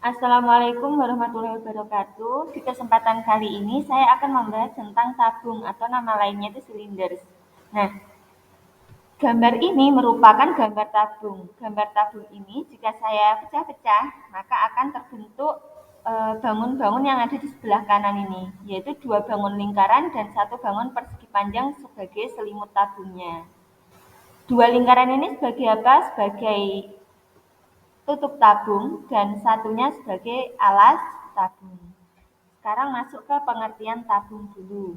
Assalamualaikum warahmatullahi wabarakatuh. Di kesempatan kali ini saya akan membahas tentang tabung atau nama lainnya itu silinder. Nah, gambar ini merupakan gambar tabung. Gambar tabung ini jika saya pecah-pecah, maka akan terbentuk bangun-bangun yang ada di sebelah kanan ini, yaitu 2 bangun lingkaran dan 1 bangun persegi panjang sebagai selimut tabungnya. 2 lingkaran ini sebagai apa? Sebagai tutup tabung dan satunya sebagai alas tabung. Sekarang masuk ke pengertian tabung dulu.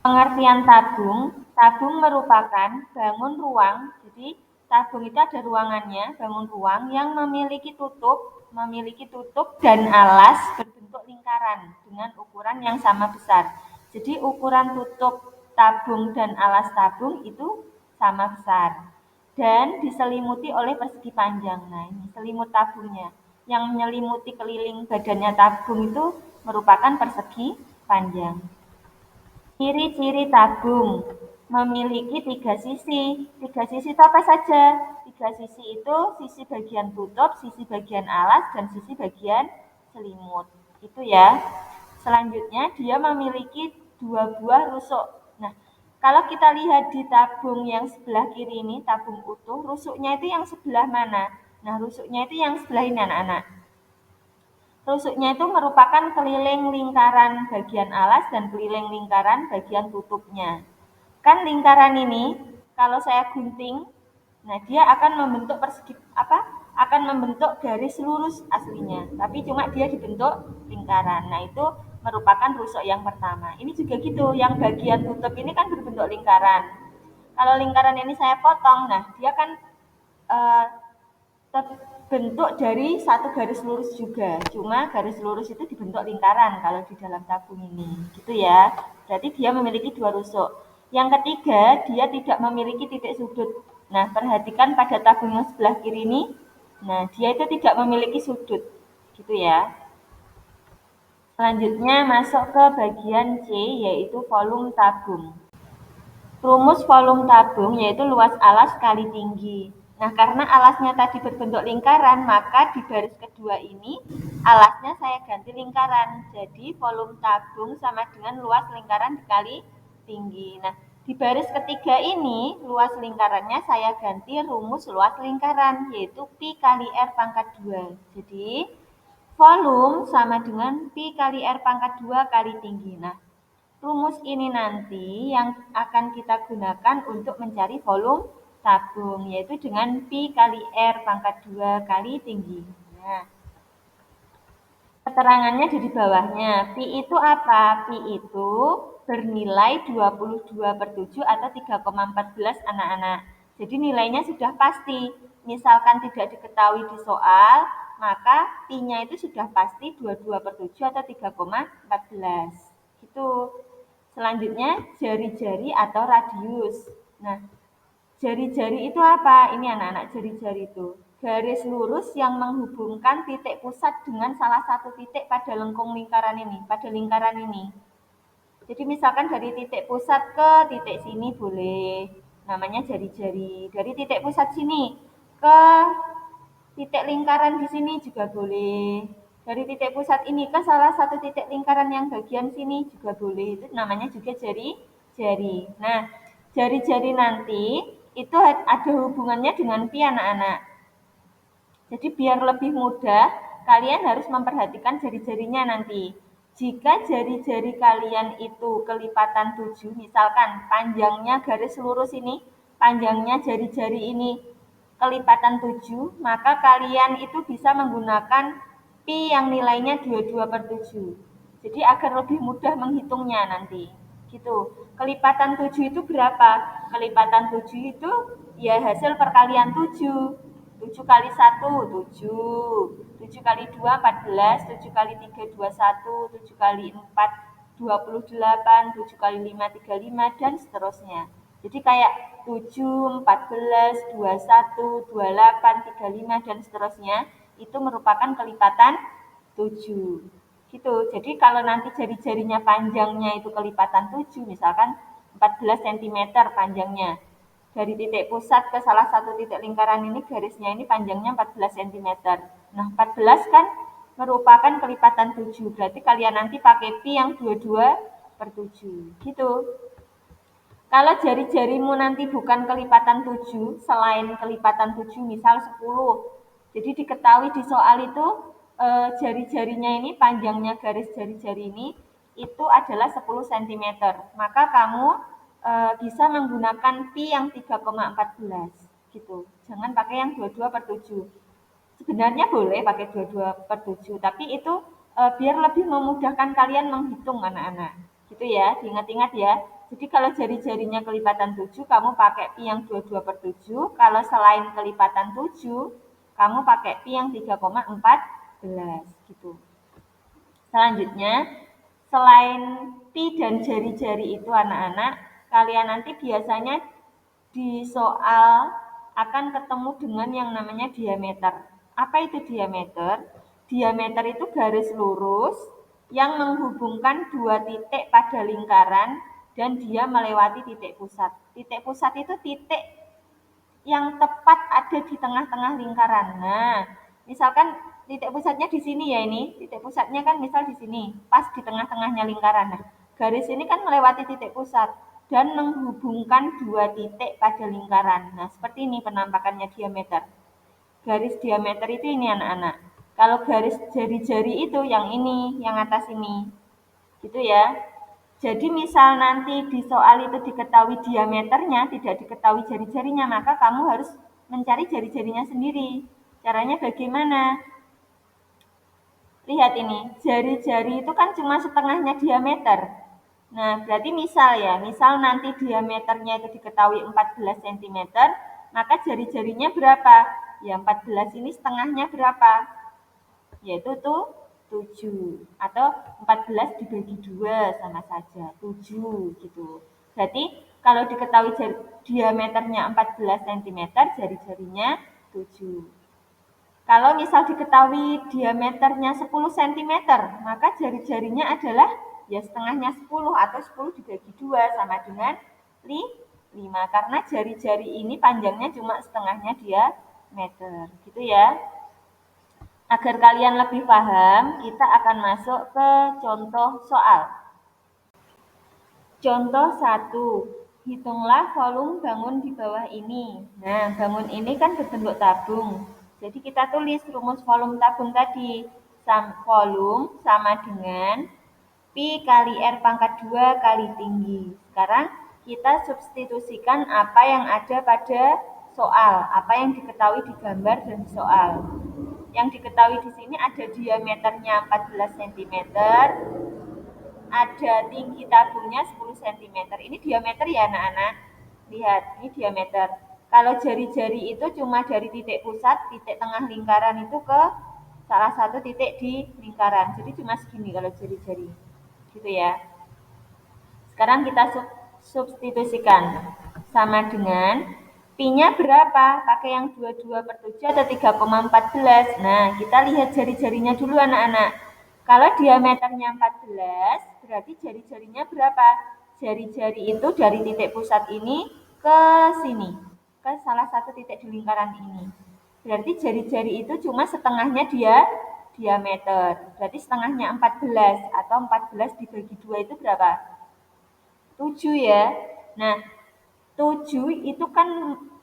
Pengertian tabung, tabung merupakan bangun ruang, jadi tabung itu ada ruangannya, bangun ruang yang memiliki tutup dan alas berbentuk lingkaran dengan ukuran yang sama besar. Jadi ukuran tutup tabung dan alas tabung itu sama besar dan diselimuti oleh persegi panjang. Nah, ini selimut tabungnya. Yang menyelimuti keliling badannya tabung itu merupakan persegi panjang. Ciri-ciri tabung memiliki 3 sisi. 3 sisi itu apa saja? 3 sisi itu sisi bagian tutup, sisi bagian alas, dan sisi bagian selimut. Itu ya. Selanjutnya dia memiliki 2 buah rusuk. Nah, kalau kita lihat di tabung yang sebelah kiri ini, tabung utuh, rusuknya itu yang sebelah mana? Nah, rusuknya itu yang sebelah ini anak-anak. Rusuknya itu merupakan keliling lingkaran bagian alas dan keliling lingkaran bagian tutupnya. Kan lingkaran ini kalau saya gunting, nah dia akan membentuk persegi apa? Akan membentuk garis lurus aslinya, tapi cuma dia dibentuk lingkaran. Nah, itu merupakan rusuk yang pertama. Ini juga gitu, yang bagian tutup ini kan berbentuk lingkaran. Kalau lingkaran ini saya potong, nah dia kan eh, terbentuk dari satu garis lurus juga. Cuma garis lurus itu dibentuk lingkaran kalau di dalam tabung ini. Gitu ya. Berarti dia memiliki 2 rusuk. Yang ketiga, dia tidak memiliki titik sudut. Nah, perhatikan pada tabung yang sebelah kiri ini. Nah, dia itu tidak memiliki sudut. Gitu ya. Selanjutnya masuk ke bagian C, yaitu volume tabung. Rumus volume tabung yaitu luas alas kali tinggi. Nah, karena alasnya tadi berbentuk lingkaran, maka di baris kedua ini alasnya saya ganti lingkaran. Jadi volume tabung sama dengan luas lingkaran dikali tinggi. Nah, di baris ketiga ini luas lingkarannya saya ganti rumus luas lingkaran, yaitu Pi kali R pangkat 2. Jadi volume sama dengan Pi kali R pangkat 2 kali tinggi. Nah, rumus ini nanti yang akan kita gunakan untuk mencari volume tabung, yaitu dengan Pi kali R pangkat 2 kali tinggi. Nah, keterangannya di bawahnya. Pi itu apa? Pi itu bernilai 22/7 atau 3,14 anak-anak. Jadi nilainya sudah pasti. Misalkan tidak diketahui di soal, maka Pi-nya itu sudah pasti 22/7 atau 3,14. Gitu. Selanjutnya jari-jari atau radius. Nah, jari-jari itu apa? Ini anak-anak, jari-jari itu garis lurus yang menghubungkan titik pusat dengan salah satu titik pada lengkung lingkaran ini, pada lingkaran ini. Jadi misalkan dari titik pusat ke titik sini boleh, namanya jari-jari. Dari titik pusat sini ke titik lingkaran di sini juga boleh. Dari titik pusat ini ke salah satu titik lingkaran yang bagian sini juga boleh. Itu namanya juga jari-jari. Nah, jari-jari nanti itu ada hubungannya dengan pi anak-anak. Jadi biar lebih mudah, kalian harus memperhatikan jari-jarinya nanti. Jika jari-jari kalian itu kelipatan 7, misalkan panjangnya garis lurus ini, panjangnya jari-jari ini kelipatan 7, maka kalian itu bisa menggunakan pi yang nilainya 22/7. Jadi agar lebih mudah menghitungnya nanti. Gitu. Kelipatan 7 itu berapa? Kelipatan 7 itu ya hasil perkalian 7. 7 kali 1, 7. 7 kali 2, 14. 7 kali 3, 21. 7 kali 4, 28. 7 kali 5, 35. Dan seterusnya. Jadi kayak 7, 14, 21, 28, 35, dan seterusnya. Itu merupakan kelipatan 7. Gitu. Jadi kalau nanti jari-jarinya panjangnya itu kelipatan 7, misalkan 14 cm panjangnya. dari titik pusat ke salah satu titik lingkaran ini garisnya ini panjangnya 14 cm. Nah, 14 kan merupakan kelipatan 7. Berarti kalian nanti pakai pi yang 22/7. Gitu. Kalau jari-jarimu nanti bukan kelipatan 7, selain kelipatan 7 misal 10. Jadi diketahui di soal itu jari-jarinya ini, panjangnya garis jari-jari ini itu adalah 10 cm. Maka kamu bisa menggunakan pi yang 3,14 gitu. Jangan pakai yang 22/7. Sebenarnya boleh pakai 22/7, tapi itu biar lebih memudahkan kalian menghitung anak-anak. Gitu ya, diingat-ingat ya. Jadi kalau jari-jarinya kelipatan 7, kamu pakai pi yang 22/7. Kalau selain kelipatan 7, kamu pakai pi yang 3,14 gitu. Selanjutnya, selain pi dan jari-jari itu anak-anak, kalian nanti biasanya di soal akan ketemu dengan yang namanya diameter. Apa itu diameter? Diameter itu garis lurus yang menghubungkan dua titik pada lingkaran dan dia melewati titik pusat. Titik pusat itu titik yang tepat ada di tengah-tengah lingkaran. Nah, misalkan titik pusatnya di sini ya ini, titik pusatnya kan misal di sini, pas di tengah-tengahnya lingkaran. Nah, garis ini kan melewati titik pusat dan menghubungkan dua titik pada lingkaran. Nah, seperti ini penampakannya diameter. Garis diameter itu ini anak-anak. Kalau garis jari-jari itu yang ini, yang atas ini. Gitu ya. Jadi misal nanti di soal itu diketahui diameternya, tidak diketahui jari-jarinya, maka kamu harus mencari jari-jarinya sendiri. Caranya bagaimana? Lihat ini, jari-jari itu kan cuma setengahnya diameter. Nah, berarti misal ya, misal nanti diameternya itu diketahui 14 cm, maka jari-jarinya berapa? Ya 14 ini setengahnya berapa? Yaitu tuh 7 atau 14 dibagi 2 sama saja 7 gitu. Berarti kalau diketahui diameternya 14 cm, jari-jarinya 7. Kalau misal diketahui diameternya 10 cm, maka jari-jarinya adalah ya setengahnya 10 atau 10 dibagi 2 sama dengan 5 karena jari-jari ini panjangnya cuma setengahnya diameter gitu ya. Agar kalian lebih paham, kita akan masuk ke contoh soal. Contoh 1. Hitunglah volume bangun di bawah ini. Nah, bangun ini kan berbentuk tabung. Jadi kita tulis rumus volume tabung tadi. Volume sama dengan Pi kali R pangkat 2 kali tinggi. Sekarang kita substitusikan apa yang ada pada soal, apa yang diketahui di gambar dan soal. Yang diketahui di sini ada diameternya 14 cm, ada tinggi tabungnya 10 cm. Ini diameter ya anak-anak. Lihat, ini diameter. Kalau jari-jari itu cuma dari titik pusat, titik tengah lingkaran itu ke salah satu titik di lingkaran. Jadi cuma segini kalau jari-jari. Gitu ya. Sekarang kita substitusikan. Sama dengan pi-nya berapa? Pakai yang 22/7 atau 3,14. Nah, kita lihat jari-jarinya dulu anak-anak. Kalau diameternya 14, berarti jari-jarinya berapa? Jari-jari itu dari titik pusat ini ke sini, ke salah satu titik di lingkaran ini. Berarti jari-jari itu cuma setengahnya diameter. Berarti setengahnya 14 atau 14 dibagi 2 itu berapa? 7 ya. Nah, 7 itu kan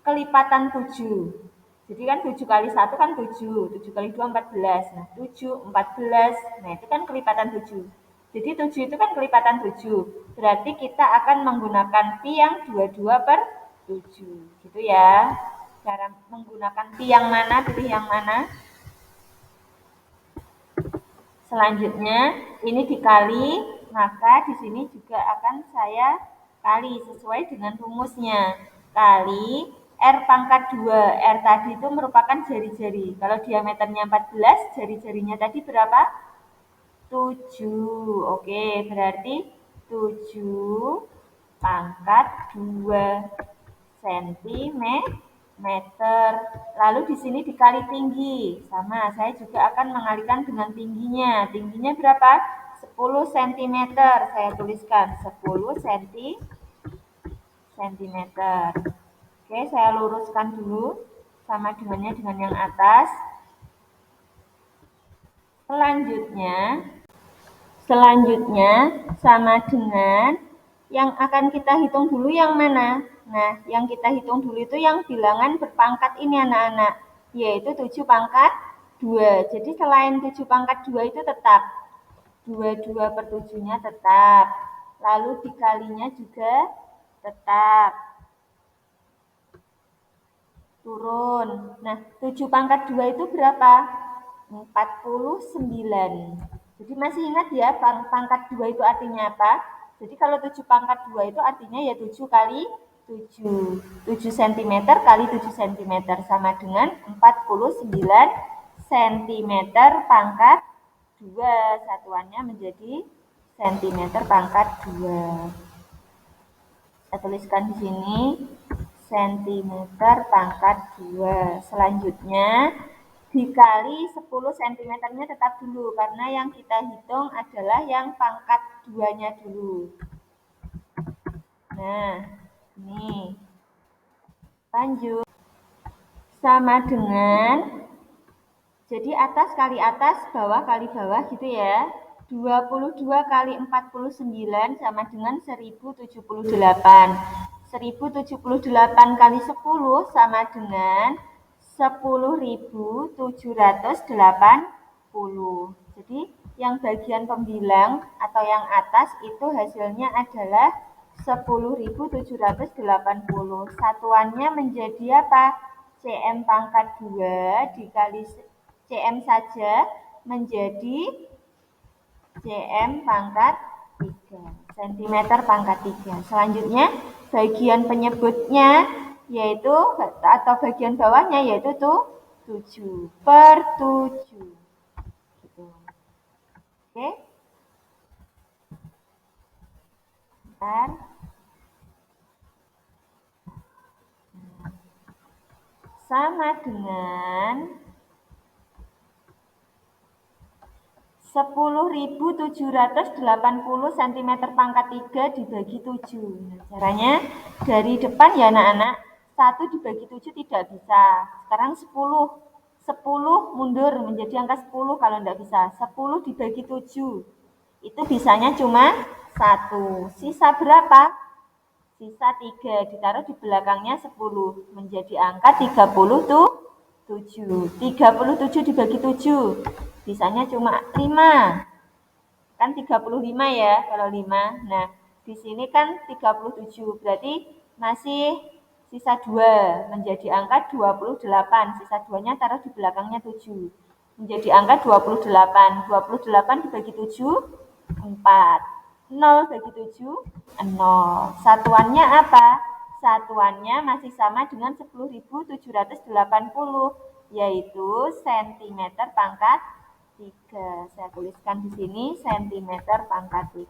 kelipatan 7. Jadi kan 7 kali 1 kan 7. 7 kali 2, 14. Nah, 7, 14. Nah, itu kan kelipatan 7. Jadi 7 itu kan kelipatan 7. Berarti kita akan menggunakan pi yang 22/7. Gitu ya. Cara menggunakan pi yang mana, pilih yang mana. Selanjutnya, ini dikali, maka di sini juga akan saya kali sesuai dengan rumusnya. Kali R pangkat 2. R tadi itu merupakan jari-jari. Kalau diameternya 14, jari-jarinya tadi berapa? 7. Oke, berarti 7 pangkat 2 cm. Lalu di sini dikali tinggi. Sama, saya juga akan mengalikan dengan tingginya. Tingginya berapa? 10 cm. Saya tuliskan 10 cm. Oke, saya luruskan dulu sama dengannya dengan yang atas. Selanjutnya sama dengan yang akan kita hitung dulu yang mana? Nah, yang kita hitung dulu itu yang bilangan berpangkat ini anak-anak, yaitu 7 pangkat 2. Jadi selain 7 pangkat 2 itu tetap 22 per 7-nya tetap. Lalu dikalinya juga tetap. Turun. Nah, 7 pangkat 2 itu berapa? 49. Jadi masih ingat ya, pangkat 2 itu artinya apa? Jadi kalau 7 pangkat 2 itu artinya ya 7 kali 7. 7 cm kali 7 cm sama dengan 49 cm pangkat 2. Satuannya menjadi cm pangkat 2. Saya tuliskan di sini cm pangkat 2. Selanjutnya dikali 10 cm-nya tetap dulu karena yang kita hitung adalah yang pangkat 2-nya dulu. Nah, ini lanjut sama dengan, jadi atas kali atas, bawah kali bawah gitu ya. 22 kali 49 sama dengan 1078. 1078 kali 10 sama dengan 10.780. Jadi yang bagian pembilang atau yang atas itu hasilnya adalah 10.780. Satuannya menjadi apa? Cm pangkat 2 dikali Cm saja menjadi Cm pangkat 3. Cm pangkat 3. Selanjutnya bagian penyebutnya yaitu atau bagian bawahnya yaitu tuh 7 per 7. Gitu. Oke. Bentar. Sama dengan 10.780 cm pangkat 3 dibagi 7. Nah, caranya dari depan ya anak-anak, 1 dibagi 7 tidak bisa. Sekarang 10. 10 mundur menjadi angka 10 kalau tidak bisa. 10 dibagi 7. Itu bisanya cuma 1. Sisa berapa? Sisa 3. Ditaruh di belakangnya 10. Menjadi angka 37. 37 dibagi 7. Bisanya cuma 5. Kan 35 ya kalau 5. Nah, di sini kan 37. Berarti masih sisa 2. Menjadi angka 28. Sisa 2-nya taruh di belakangnya 7. Menjadi angka 28. 28 dibagi 7, 4. 0 bagi 7, 0. Satuannya apa? Satuannya masih sama dengan 10.780, yaitu cm pangkat 3. Saya tuliskan di sini cm pangkat 3.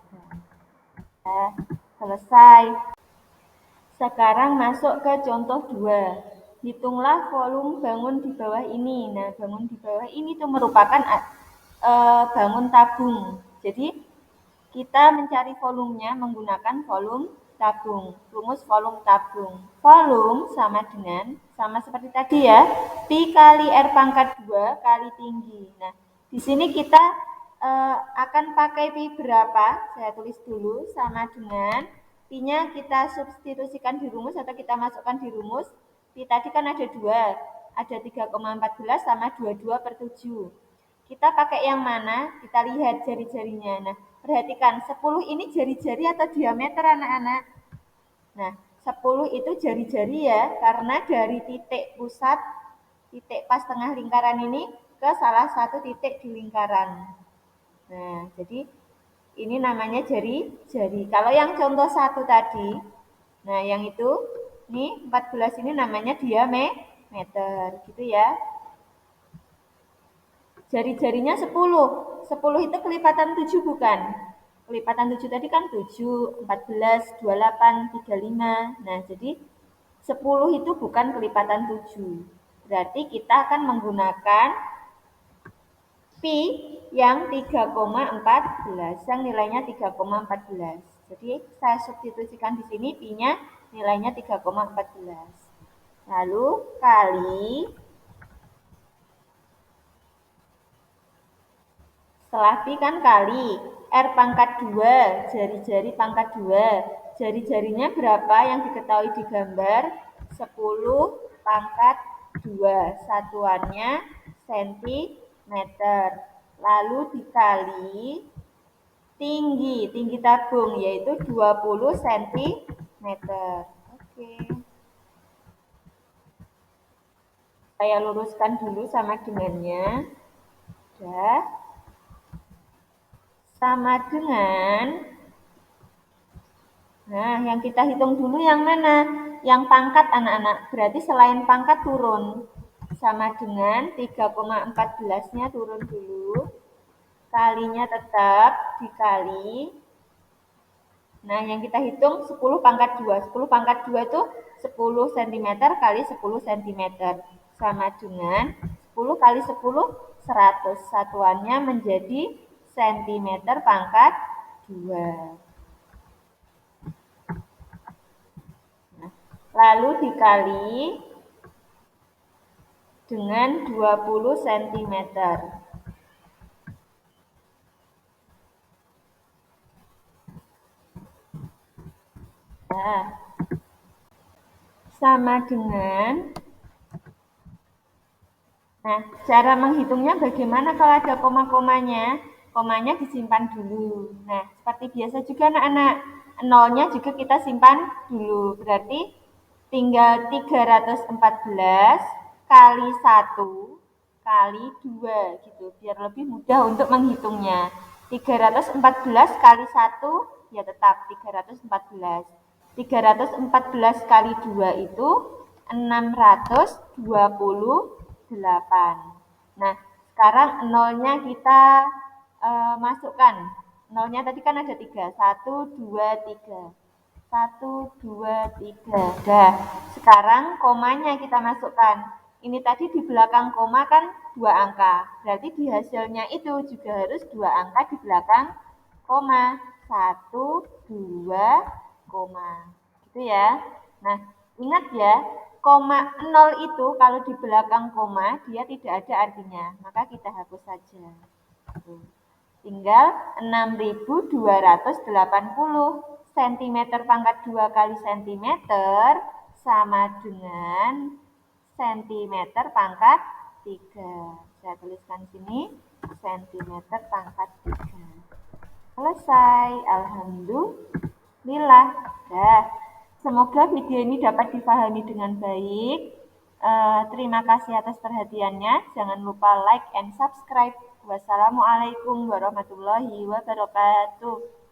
Selesai. Sekarang masuk ke contoh 2. Hitunglah volume bangun di bawah ini. Nah, bangun di bawah ini itu merupakan bangun tabung. Jadi kita mencari volumenya menggunakan volume tabung. Rumus volume tabung. Volume sama dengan, sama seperti tadi ya, Pi kali R pangkat 2 kali tinggi. Nah, di sini kita akan pakai Pi berapa? Saya tulis dulu sama dengan Pi-nya kita substitusikan di rumus atau kita masukkan di rumus. Pi tadi kan ada 2, ada 3,14 sama 22 per 7. Kita pakai yang mana? Kita lihat jari-jarinya. Nah, perhatikan 10 ini jari-jari atau diameter anak-anak? Nah, 10 itu jari-jari ya, karena dari titik pusat, titik pas tengah lingkaran ini ke salah satu titik di lingkaran. Nah, jadi ini namanya jari-jari. Kalau yang contoh 1 tadi, nah yang itu, nih 14 ini namanya diameter, gitu ya. Jari-jarinya 10. 10 itu kelipatan 7 bukan? Kelipatan 7 tadi kan 7, 14, 28, 35. Nah, jadi 10 itu bukan kelipatan 7. Berarti kita akan menggunakan Pi yang 3,14, yang nilainya 3,14. Jadi saya substitusikan di sini Pi-nya nilainya 3,14. Lalu kali, setelah pi kan kali, R pangkat 2, jari-jari pangkat 2. Jari-jarinya berapa yang diketahui di gambar? 10 pangkat 2. Satuannya sentimeter. Lalu dikali tinggi tabung yaitu 20 cm. Oke. Saya luruskan dulu sama dengannya. Sudah. Sama dengan, nah yang kita hitung dulu yang mana? Yang pangkat anak-anak, berarti selain pangkat turun. Sama dengan 3,14-nya turun dulu. Kalinya tetap dikali. Nah, yang kita hitung 10 pangkat 2. 10 pangkat 2 itu 10 cm kali 10 cm. Sama dengan 10 kali 10, 100. Satuannya menjadi cm pangkat 2. Nah, lalu dikali dengan 20 cm. Nah, sama dengan, nah cara menghitungnya bagaimana kalau ada koma-komanya? Komanya disimpan dulu. Nah, seperti biasa juga anak-anak, nolnya juga kita simpan dulu. Berarti tinggal 314 kali 1 kali 2 gitu, biar lebih mudah untuk menghitungnya. 314 kali 1 ya tetap 314. 314 kali 2 itu 628. Nah, sekarang nolnya kita masukkan. Nolnya tadi kan ada 3. 1, 2, 3. 1, 2, 3. Dah, sekarang komanya kita masukkan. Ini tadi di belakang koma kan 2 angka. Berarti di hasilnya itu juga harus 2 angka di belakang koma. 1, 2, koma. Gitu ya. Nah, ingat ya, koma 0 itu kalau di belakang koma dia tidak ada artinya. Maka kita hapus saja. Tinggal 6.280 cm pangkat 2 kali cm sama dengan cm pangkat 3. Saya tuliskan sini cm pangkat 3. Selesai. Alhamdulillah. Nah, semoga video ini dapat dipahami dengan baik. Terima kasih atas perhatiannya. Jangan lupa like and subscribe. Wassalamualaikum warahmatullahi wabarakatuh.